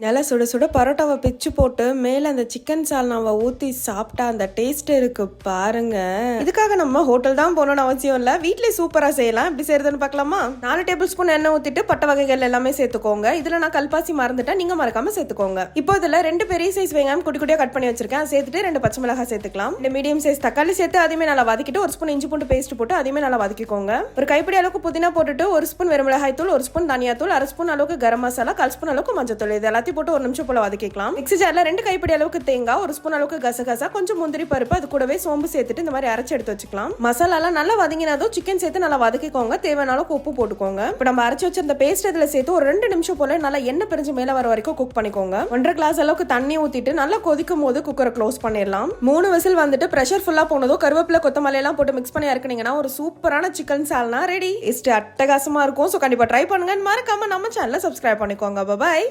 நல்லா சுட சுட பரோட்டாவை பிச்சு போட்டு மேல அந்த சிக்கன் சால்னாவை ஊத்தி சாப்பிட்டா அந்த டேஸ்ட் இருக்கு பாருங்க. இதுக்காக நம்ம ஹோட்டல் தான் போகணும்னு அவசியம் இல்ல, வீட்லயே சூப்பரா செய்யலாம். எப்படி செய்யறதுன்னு பார்க்கலாமா? 4 டேபிள் ஸ்பூன் எண்ணெய் ஊத்திட்டு பட்டை வகைகள் எல்லாமே சேர்த்துக்கோங்க. இதுல நான் கல்பாசி மறந்துட்டேன், நீங்க மறக்காம சேர்த்துக்கோங்க. இப்போ இதுல 2 பெரிய சைஸ் வெங்காயம் குட்டி குட்டியா கட் பண்ணி வச்சிருக்கேன், சேர்த்துட்டு 2 பச்சை மிளகாய் சேர்த்துக்கலாம். 2 மீடியம் சைஸ் தக்காளி சேர்த்து அதையுமே நல்லா வதக்கிட்டு 1 ஸ்பூன் இஞ்சி பூண்டு பேஸ்ட் போட்டு அதையுமே நல்லா வதக்கிக்கோங்க. ஒரு கைப்பிடி அளவுக்கு புதினா போட்டுட்டு 1 ஸ்பூன் வெறும் மிளகாய் தூள், 1 ஸ்பூன் தனியா தூள், 1/2 ஸ்பூன் அளவுக்கு கரம் மசாலா, 1/4 ஸ்பூன் அளவுக்கு மஞ்சள் தூள், இது எல்லாத்தையும் போட்டு 1 நிமிஷம் போல வதக்கிக்கலாம். மிக்ஸி ஜார்ல 2 கைப்பிடி அளவுக்கு தேங்காய், 1 ஸ்பூன் அளவுக்கு கசகசா, கொஞ்சம் முந்திரி பருப்பு, அது கூடவே சோம்பு சேர்த்துட்டு இந்த மாதிரி அரைச்சு எடுத்து வச்சுக்கலாம். மசாலாலாம் நல்லா வதங்கினதும் சிக்கன் சேர்த்து நல்லா வதக்கிக்கோங்க. தேவையான அளவுக்கு உப்பு போட்டுக்கோங்க. இப்போ நம்ம அரைச்சு வச்சிருந்த பேஸ்ட் இதுல சேர்த்து ஒரு 2 நிமிஷம் போல நல்லா எண்ணெய் பிரிஞ்சு மேல வர வரைக்கும் குக் பண்ணிக்கோங்க. 1.5 கிளாஸ் அளவுக்கு தண்ணி ஊத்திட்டு நல்லா கொதிக்கும் போது குக்கரை க்ளோஸ் பண்ணிடலாம். 3 விசில் வந்துட்டு பிரஷர் ஃபுல்லா போனதும் கருவேப்பிலை கொத்தமல்லி எல்லாம் போட்டு மிக்ஸ் பண்ணி இறக்குனீங்கன்னா ஒரு சூப்பரான சிக்கன் சால்னா ரெடி. டேஸ்ட் அட்டகாசமா இருக்கும். ஸோ கண்டிப்பா ட்ரை பண்ணுங்க. மறக்காம நம்ம சேனலை சப்ஸ்கிரைப் பண்ணிக்கோங்க. பாய்.